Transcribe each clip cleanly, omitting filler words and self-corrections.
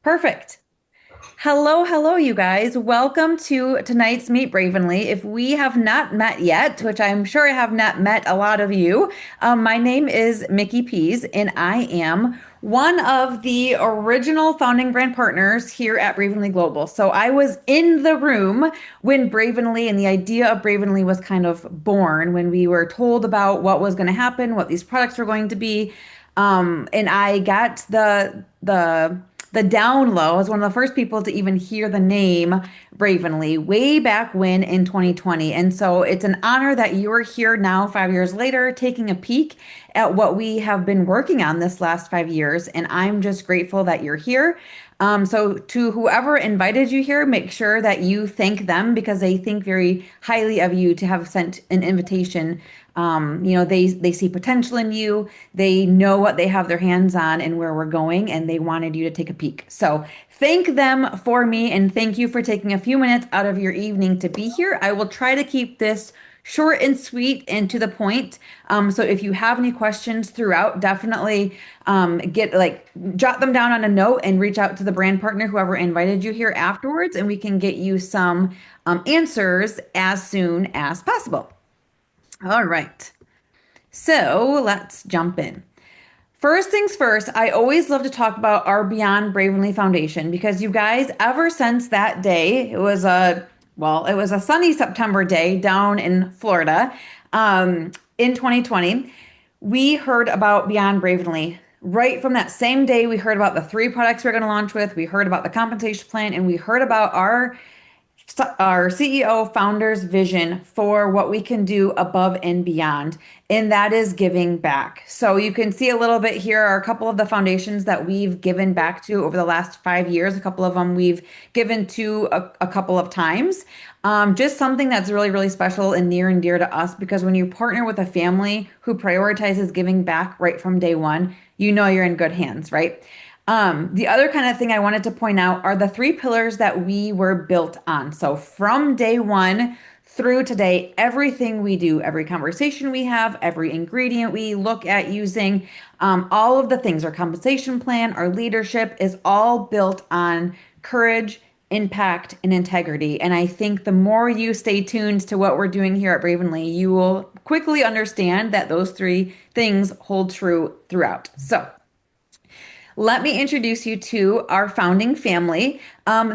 Perfect. Hello, hello, you guys. Welcome to tonight's Meet Bravenly. If we have not met yet, which I'm sure I have not met a lot of you, my name is Mikki Pease, and I am one of the original founding brand partners here at Bravenly Global. So I was in the room when Bravenly and the idea of Bravenly was kind of born, when we were told about what was going to happen, what these products were going to be. And I got the down low. I was one of the first people to even hear the name Bravenly way back when in 2020. And so it's an honor that you are here now, 5 years later, taking a peek at what we have been working on this last 5 years. And I'm just grateful that you're here. So to whoever invited you here, make sure that you thank them because they think very highly of you to have sent an invitation. They see potential in you. They know what they have their hands on and where we're going, and they wanted you to take a peek. So thank them for me, and thank you for taking a few minutes out of your evening to be here. I will try to keep this short and sweet and to the point. So if you have any questions throughout, definitely jot them down on a note and reach out to the brand partner, whoever invited you here afterwards, and we can get you some answers as soon as possible. All right. So let's jump in. First things first, I always love to talk about our Beyond Bravenly Foundation because you guys, ever since that day, it was a sunny September day down in Florida, in 2020, we heard about Beyond Bravenly. Right from that same day, we heard about the three products we're going to launch with. We heard about the compensation plan, and we heard about our CEO founder's vision for what we can do above and beyond, and that is giving back. So you can see a little bit here are a couple of the foundations that we've given back to over the last 5 years. A couple of them we've given to a couple of times. Just something that's really, really special and near and dear to us because when you partner with a family who prioritizes giving back right from day one, you know you're in good hands, right? The other kind of thing I wanted to point out are the three pillars that we were built on. So from day one through today, everything we do, every conversation we have, every ingredient we look at using, all of the things, our compensation plan, our leadership is all built on courage, impact, and integrity. And I think the more you stay tuned to what we're doing here at Bravenly, you will quickly understand that those three things hold true throughout. So let me introduce you to our founding family.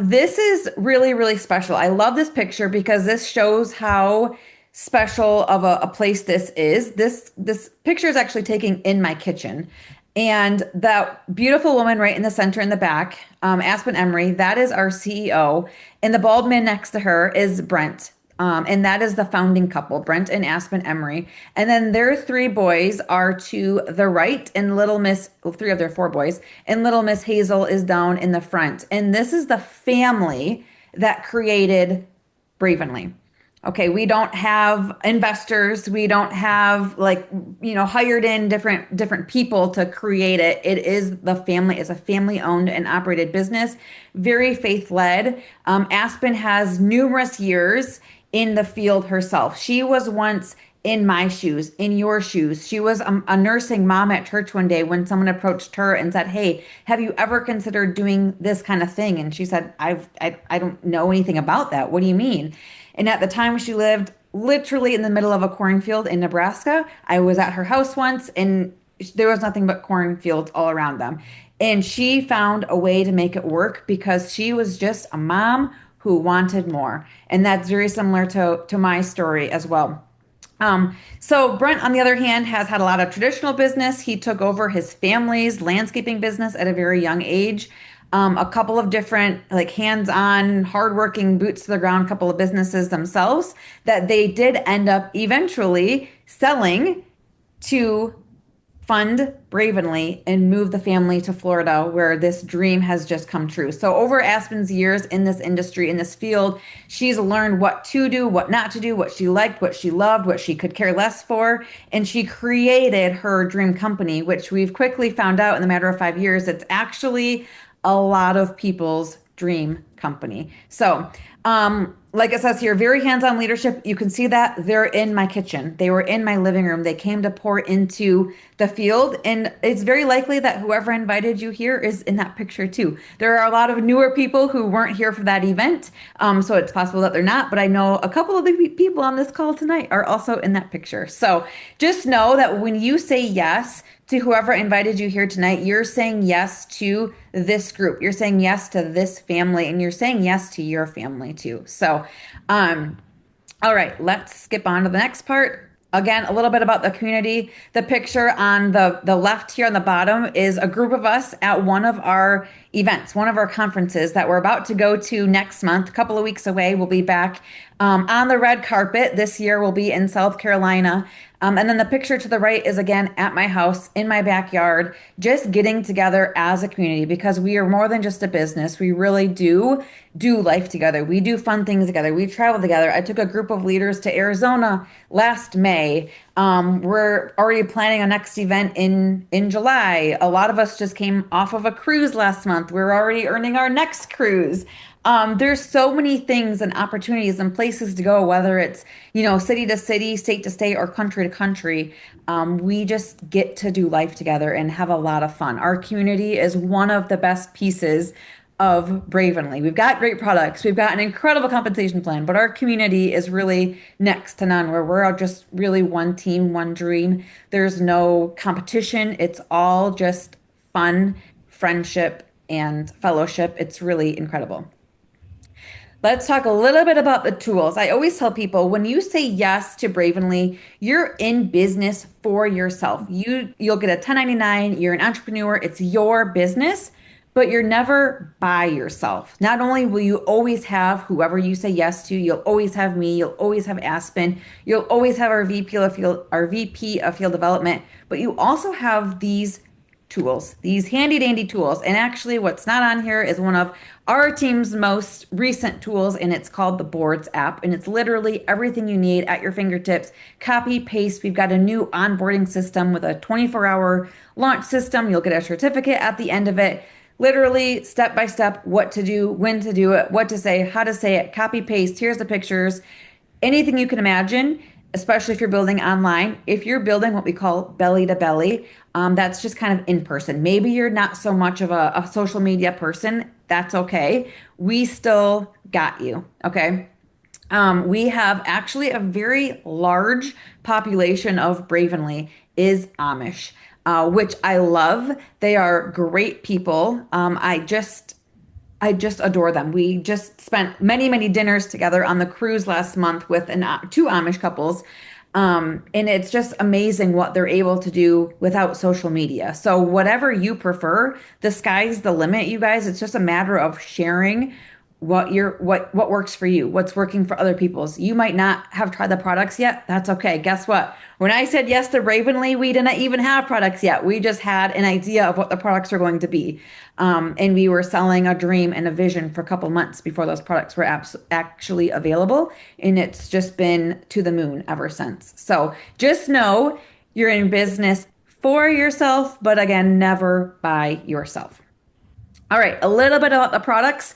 This is really, really special. I love this picture because this shows how special of a place this is. This picture is actually taken in my kitchen. And that beautiful woman right in the center in the back, Aspen Emery, that is our CEO. And the bald man next to her is Brent. And that is the founding couple, Brent and Aspen Emery. And then their three boys are to the right, and three of their four boys, and little Miss Hazel is down in the front. And this is the family that created Bravenly. Okay, we don't have investors. We don't have hired in different people to create it. It is the family. It's a family owned and operated business, very faith led. Aspen has numerous years in the field herself. She was once in my shoes, in your shoes. She was a nursing mom at church one day when someone approached her and said, "Hey, have you ever considered doing this kind of thing?" And she said, I don't know anything about that. What do you mean?" And at the time she lived literally in the middle of a cornfield in Nebraska. I was at her house once and there was nothing but cornfields all around them. And she found a way to make it work because she was just a mom who wanted more. And that's very similar to my story as well. So Brent, on the other hand, has had a lot of traditional business. He took over his family's landscaping business at a very young age. A couple of different, like hands-on, hardworking, boots to the ground, couple of businesses themselves that they did end up eventually selling to fund Bravenly and move the family to Florida, where this dream has just come true. So over Aspen's years in this industry, in this field, she's learned what to do, what not to do, what she liked, what she loved, what she could care less for. And she created her dream company, which we've quickly found out in the matter of 5 years, it's actually a lot of people's dream company. So, like it says here, very hands-on leadership. You can see that they're in my kitchen. They were in my living room. They came to pour into the field. And it's very likely that whoever invited you here is in that picture too. There are a lot of newer people who weren't here for that event. So it's possible that they're not, but I know a couple of the people on this call tonight are also in that picture. So just know that when you say yes to whoever invited you here tonight, you're saying yes to this group. You're saying yes to this family, and you're saying yes to your family too. So, um, all right, let's skip on to the next part. Again, a little bit about the community. The picture on the left here on the bottom is a group of us at one of our events, one of our conferences that we're about to go to next month, a couple of weeks away. We'll be back on the red carpet. This year we'll be in South Carolina. And then the picture to the right is again at my house in my backyard, just getting together as a community because we are more than just a business. We really do life together. We do fun things together. We travel together. I took a group of leaders to Arizona last May. We're already planning a next event in July. A lot of us just came off of a cruise last month. We're already earning our next cruise. There's so many things and opportunities and places to go, whether it's, city to city, state to state, or country to country. We just get to do life together and have a lot of fun. Our community is one of the best pieces of Bravenly. We've got great products. We've got an incredible compensation plan, but our community is really next to none, where we're all just really one team, one dream. There's no competition. It's all just fun, friendship, and fellowship. It's really incredible. Let's talk a little bit about the tools. I always tell people when you say yes to Bravenly, you're in business for yourself. You'll get a 1099, you're an entrepreneur, it's your business, but you're never by yourself. Not only will you always have whoever you say yes to, you'll always have me, you'll always have Aspen, you'll always have our VP of field development, but you also have these tools, these handy dandy tools. And actually, what's not on here is one of our team's most recent tools, and it's called the Boards app. And it's literally everything you need at your fingertips. Copy, paste. We've got a new onboarding system with a 24-hour launch system. You'll get a certificate at the end of it. Literally, step by step, what to do, when to do it, what to say, how to say it, copy, paste. Here's the pictures. Anything you can imagine, especially if you're building online. If you're building what we call belly to belly, that's just kind of in person. Maybe you're not so much of a social media person. That's okay. We still got you. Okay. We have actually a very large population of Bravenly is Amish, which I love. They are great people. I just adore them. We just spent many, many dinners together on the cruise last month with two Amish couples. And it's just amazing what they're able to do without social media. So whatever you prefer, the sky's the limit, you guys. It's just a matter of sharing what works for you, what's working for other people's. You might not have tried the products yet. That's okay. Guess what? When I said yes to Bravenly, we didn't even have products yet. We just had an idea of what the products were going to be. And we were selling a dream and a vision for a couple months before those products were actually available. And it's just been to the moon ever since. So just know you're in business for yourself, but again, never by yourself. All right, a little bit about the products.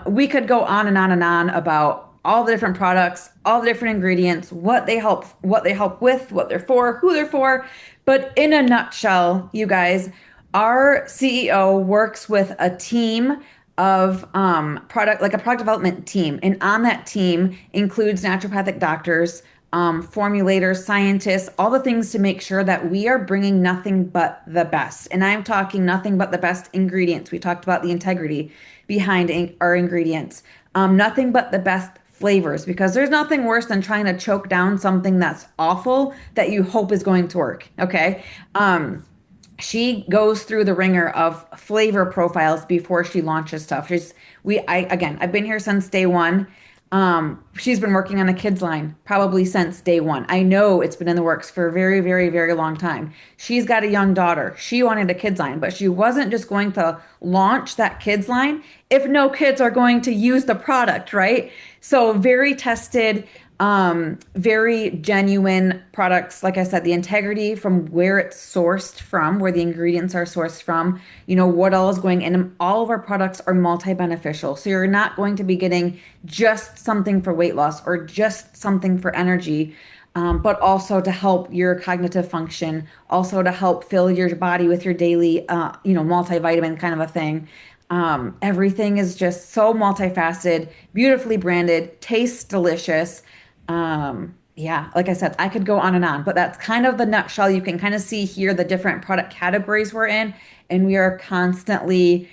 We could go on and on and on about all the different products, all the different ingredients, what they help with, what they're for, who they're for. But in a nutshell, you guys, our CEO works with a team of like a product development team, and on that team includes naturopathic doctors, formulators, scientists, all the things to make sure that we are bringing nothing but the best. And I'm talking nothing but the best ingredients. We talked about the integrity behind our ingredients. Nothing but the best flavors, because there's nothing worse than trying to choke down something that's awful that you hope is going to work. Okay. She goes through the ringer of flavor profiles before she launches stuff. I've been here since day one. She's been working on a kids line probably since day one. I know it's been in the works for a very, very, very long time. She's got a young daughter. She wanted a kids line, but she wasn't just going to launch that kids line if no kids are going to use the product, right? So very tested. Very genuine products. Like I said, the integrity from where it's sourced from, where the ingredients are sourced from, what all is going in. All of our products are multi-beneficial. So you're not going to be getting just something for weight loss or just something for energy, but also to help your cognitive function, also to help fill your body with your daily, multivitamin kind of a thing. Everything is just so multifaceted, beautifully branded, tastes delicious. Yeah, like I said, I could go on and on, but that's kind of the nutshell. You can kind of see here the different product categories we're in, and we are constantly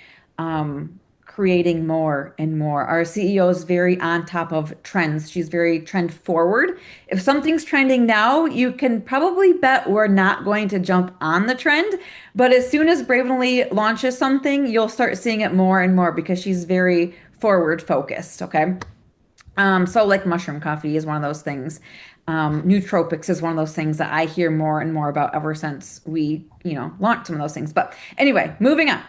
creating more and more. Our CEO is very on top of trends. She's very trend forward. If something's trending now, you can probably bet we're not going to jump on the trend. But as soon as Bravenly launches something, you'll start seeing it more and more because she's very forward focused. Okay. So like mushroom coffee is one of those things. Nootropics is one of those things that I hear more and more about ever since we, launched some of those things. But anyway, moving on.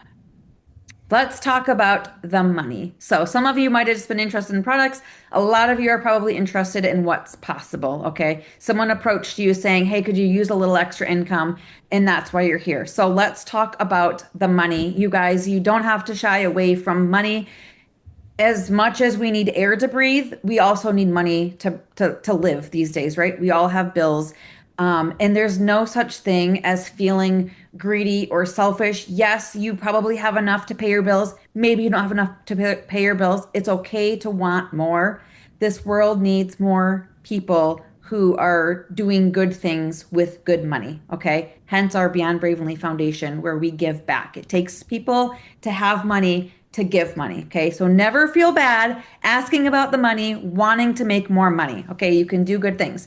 Let's talk about the money. So some of you might have just been interested in products. A lot of you are probably interested in what's possible. Okay. Someone approached you saying, hey, could you use a little extra income? And that's why you're here. So let's talk about the money. You guys, you don't have to shy away from money. As much as we need air to breathe, we also need money to live these days, right? We all have bills. And there's no such thing as feeling greedy or selfish. Yes, you probably have enough to pay your bills. Maybe you don't have enough to pay your bills. It's okay to want more. This world needs more people who are doing good things with good money. Okay. Hence our Beyond Bravenly Foundation, where we give back. It takes people to have money to give money. Okay. So never feel bad asking about the money, wanting to make more money. Okay. You can do good things.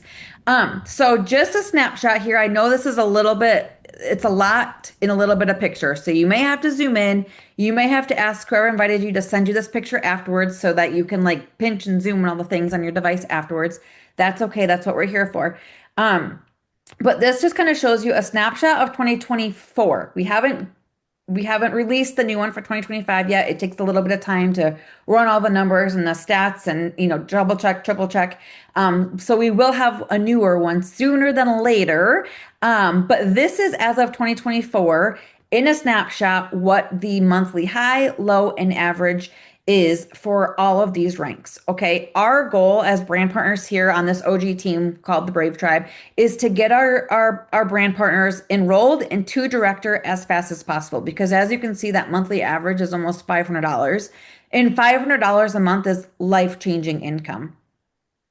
So just a snapshot here. I know this is a little bit, it's a lot in a little bit of picture. So you may have to zoom in. You may have to ask whoever invited you to send you this picture afterwards so that you can like pinch and zoom and all the things on your device afterwards. That's okay. That's what we're here for. But this just kind of shows you a snapshot of 2024. We haven't released the new one for 2025 yet. It takes a little bit of time to run all the numbers and the stats and, double check, triple check. So we will have a newer one sooner than later. But this is as of 2024 in a snapshot what the monthly high, low, and average is for all of these ranks. Okay. Our goal as brand partners here on this OG team called the Brave Tribe is to get our brand partners enrolled into director as fast as possible. Because as you can see, that monthly average is almost $500. And $500 a month is life-changing income.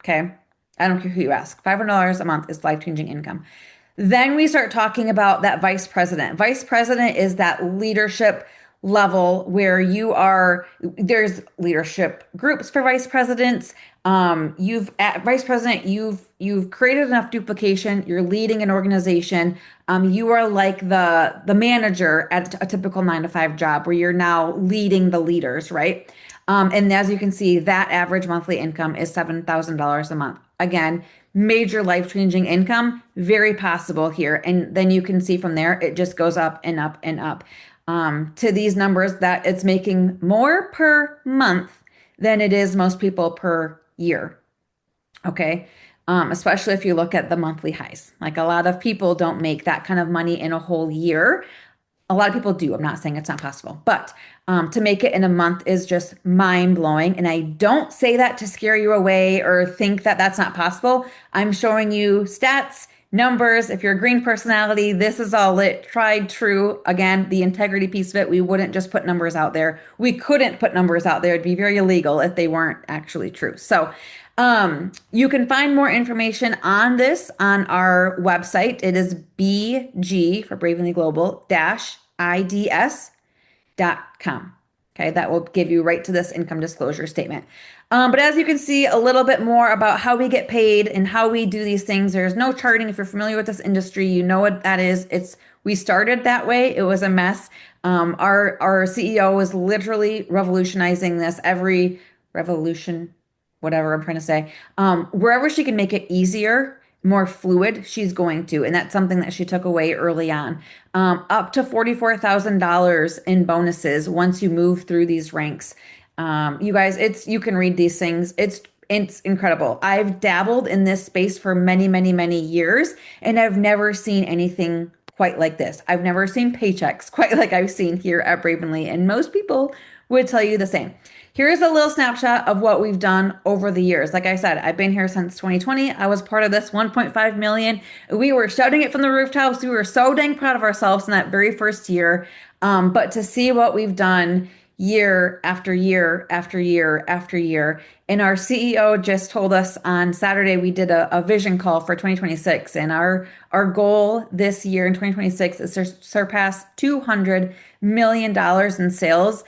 Okay. I don't care who you ask. $500 a month is life-changing income. Then we start talking about that vice president. Vice president is that leadership level where there's leadership groups for vice presidents. At vice president, you've created enough duplication. You're leading an organization. You are like the manager at a typical 9 to 5 job where you're now leading the leaders, right? And as you can see, that average monthly income is $7,000 a month. Again, major life-changing income, very possible here. And then you can see from there, it just goes up and up and up. To these numbers that it's making more per month than it is most people per year. Okay. Especially if you look at the monthly highs. Like a lot of people don't make that kind of money in a whole year. A lot of people do. I'm not saying it's not possible, but to make it in a month is just mind blowing. And I don't say that to scare you away or think that that's not possible. I'm showing you stats, numbers. If you're a green personality, this is all it, tried, true. Again, the integrity piece of it, we wouldn't just put numbers out there. We couldn't put numbers out there. It'd be very illegal if they weren't actually true. So you can find more information on this on our website. It is BG for Bravenly Global IDS.com. Okay, that will give you right to this income disclosure statement. But as you can see a little bit more about how we get paid and how we do these things, there's no charting. If you're familiar with this industry, you know what that is. We started that way. It was a mess. Our CEO is literally revolutionizing this every revolution, whatever I'm trying to say. Wherever she can make it easier, more fluid, she's going to. And that's something that she took away early on. Up to $44,000 in bonuses once you move through these ranks. You guys, you can read these things. It's It's incredible. I've dabbled in this space for many, many, many years, and I've never seen anything quite like this. I've never seen paychecks quite like I've seen here at Bravenly, and most people would tell you the same. Here's a little snapshot of what we've done over the years. Like I said, I've been here since 2020. I was part of this 1.5 million. We were shouting it from the rooftops. We were so dang proud of ourselves in that very first year. But to see what we've done year after year after year after year. And our CEO just told us on Saturday we did a vision call for 2026. And our goal this year in 2026 is to surpass $200 million in sales.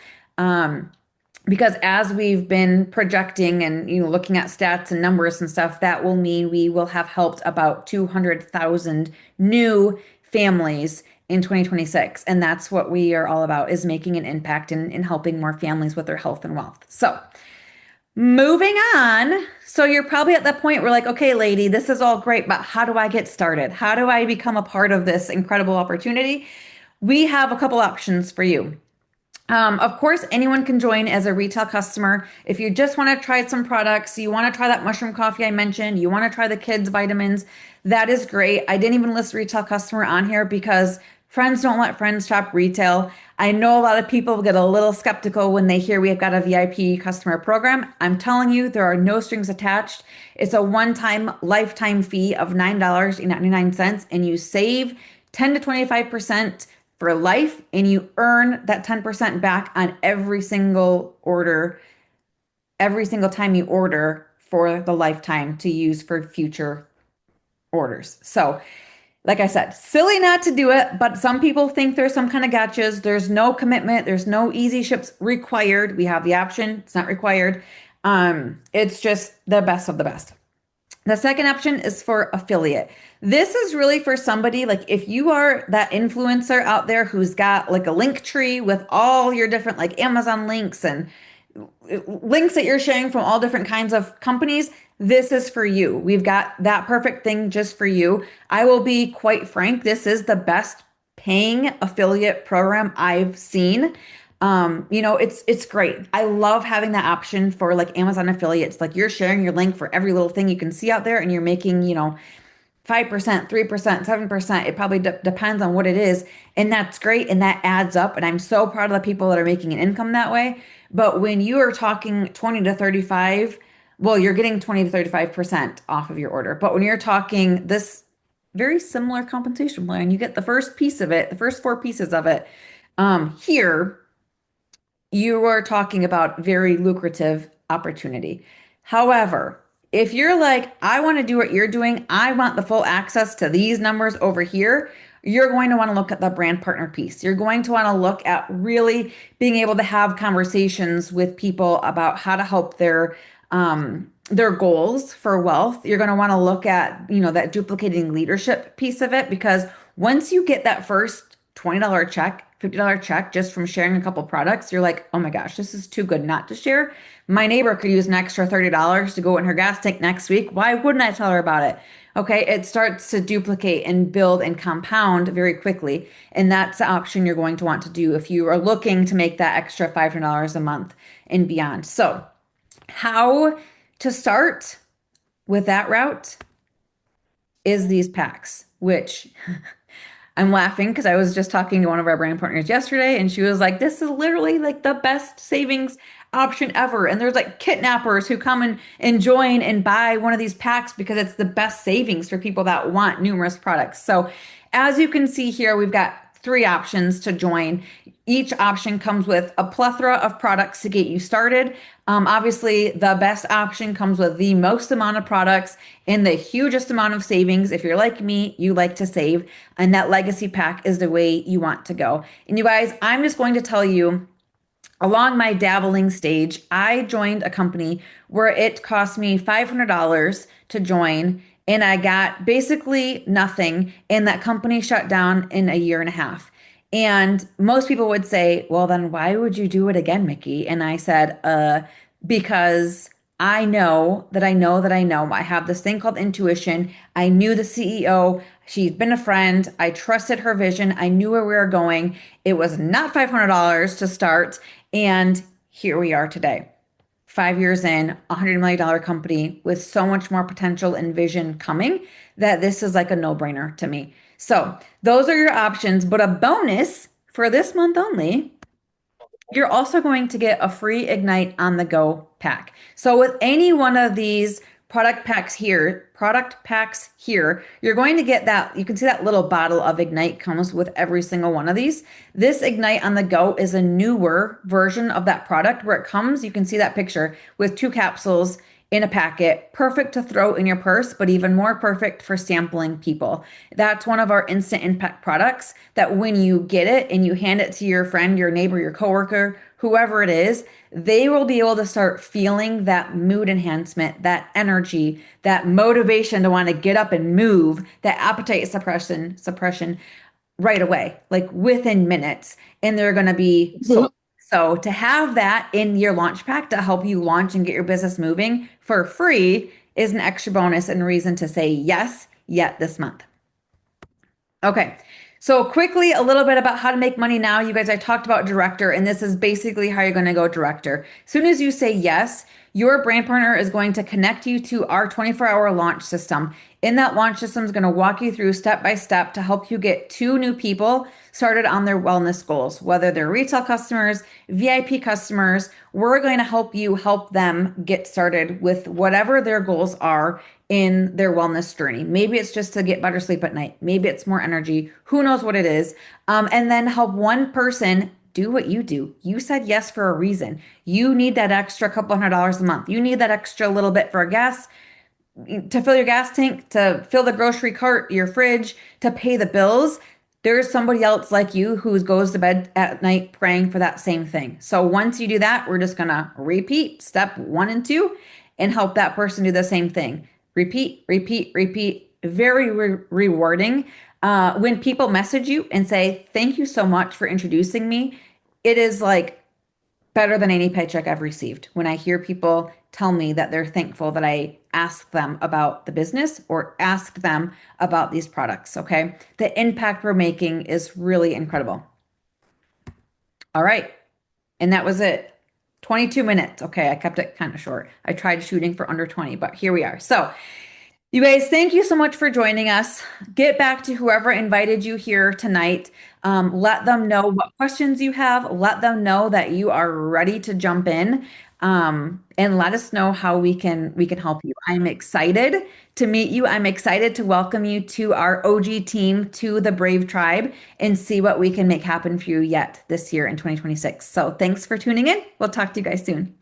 Because as we've been projecting and looking at stats and numbers and stuff, that will mean we will have helped about 200,000 new families in 2026. And that's what we are all about, is making an impact in helping more families with their health and wealth. So moving on. So you're probably at that point where like, okay, lady, this is all great, but how do I get started? How do I become a part of this incredible opportunity? We have a couple options for you. Of course, anyone can join as a retail customer. If you just want to try some products, you want to try that mushroom coffee I mentioned, you want to try the kids' vitamins, that is great. I didn't even list retail customer on here because friends don't let friends shop retail. I know a lot of people get a little skeptical when they hear we've got a VIP customer program. I'm telling you, there are no strings attached. It's a one-time lifetime fee of $9.99, and you save 10 to 25% for life, and you earn that 10% back on every single order, every single time you order for the lifetime to use for future orders. So, like I said, silly not to do it, but some people think there's some kind of gotchas. There's no commitment, there's no easy ships required. We have the option, it's not required. It's just the best of the best. The second option is for affiliate. This is really for somebody like if you are that influencer out there who's got like a link tree with all your different like Amazon links and links that you're sharing from all different kinds of companies, this is for you. We've got that perfect thing just for you. I will be quite frank, this is the best paying affiliate program I've seen. It's great. I love having that option for like Amazon affiliates. Like you're sharing your link for every little thing you can see out there and you're making, 5%, 3%, 7%. It probably depends on what it is. And that's great. And that adds up. And I'm so proud of the people that are making an income that way. But when you are talking 20 to 35, well, you're getting 20 to 35% off of your order. But when you're talking this very similar compensation plan, you get the first piece of it, the first four pieces of it. Here, you are talking about very lucrative opportunity. However, if you're like, I want to do what you're doing, I want the full access to these numbers over here, you're going to want to look at the brand partner piece. You're going to want to look at really being able to have conversations with people about how to help their goals for wealth. You're going to want to look at, that duplicating leadership piece of it, because once you get that first $20 check, $50 check just from sharing a couple products, you're like, oh my gosh, this is too good not to share. My neighbor could use an extra $30 to go in her gas tank next week. Why wouldn't I tell her about it? Okay, it starts to duplicate and build and compound very quickly. And that's the option you're going to want to do if you are looking to make that extra $500 a month and beyond. So, how to start with that route is these packs, which I'm laughing because I was just talking to one of our brand partners yesterday and she was like, this is literally like the best savings option ever. And there's like kidnappers who come and join and buy one of these packs because it's the best savings for people that want numerous products. So as you can see here, we've got three options to join. Each option comes with a plethora of products to get you started. Obviously, the best option comes with the most amount of products and the hugest amount of savings. If you're like me, you like to save, and that legacy pack is the way you want to go. And you guys, I'm just going to tell you, along my dabbling stage, I joined a company where it cost me $500 to join, and I got basically nothing, and that company shut down in a year and a half. And most people would say, well, then why would you do it again, Mikki? And I said, because I know that I know that I know. I have this thing called intuition. I knew the CEO. She's been a friend. I trusted her vision. I knew where we were going. It was not $500 to start. And here we are today. 5 years in, $100 million company with so much more potential and vision coming that this is like a no-brainer to me. So those are your options, but a bonus for this month only, you're also going to get a free Ignite on the go pack. So with any one of these product packs here, you're going to get that. You can see that little bottle of Ignite comes with every single one of these. This Ignite on the go is a newer version of that product where it comes, you can see that picture with two capsules in a packet, perfect to throw in your purse, but even more perfect for sampling people. That's one of our instant impact products that when you get it and you hand it to your friend, your neighbor, your coworker, whoever it is, they will be able to start feeling that mood enhancement, that energy, that motivation to want to get up and move, that appetite suppression right away, like within minutes. And they're going to be so. So to have that in your launch pack to help you launch and get your business moving for free is an extra bonus and reason to say yes yet this month. Okay. So quickly, a little bit about how to make money now. You guys, I talked about director, and this is basically how you're going to go director. As soon as you say yes, your brand partner is going to connect you to our 24-hour launch system. In that launch system is going to walk you through step by step to help you get two new people started on their wellness goals, whether they're retail customers, VIP customers. We're going to help them get started with whatever their goals are in their wellness journey. Maybe it's just to get better sleep at night. Maybe it's more energy. Who knows what it is? And then help one person do what you do. You said yes for a reason. You need that extra couple $100 a month. You need that extra little bit for gas, to fill your gas tank, to fill the grocery cart, your fridge, to pay the bills. There's somebody else like you who goes to bed at night praying for that same thing. So once you do that, we're just going to repeat step 1 and 2 and help that person do the same thing. Repeat, repeat, repeat. Very rewarding. When people message you and say, thank you so much for introducing me, it is like better than any paycheck I've received. When I hear people tell me that they're thankful that I asked them about the business or asked them about these products, okay? The impact we're making is really incredible. All right. And that was it. 22 minutes. Okay, I kept it kind of short. I tried shooting for under 20, but here we are. So, you guys, thank you so much for joining us. Get back to whoever invited you here tonight. Let them know what questions you have. Let them know that you are ready to jump in. And let us know how we can help you. I'm excited to meet you. I'm excited to welcome you to our OG team, to the Brave Tribe, and see what we can make happen for you yet this year in 2026. So thanks for tuning in. We'll talk to you guys soon.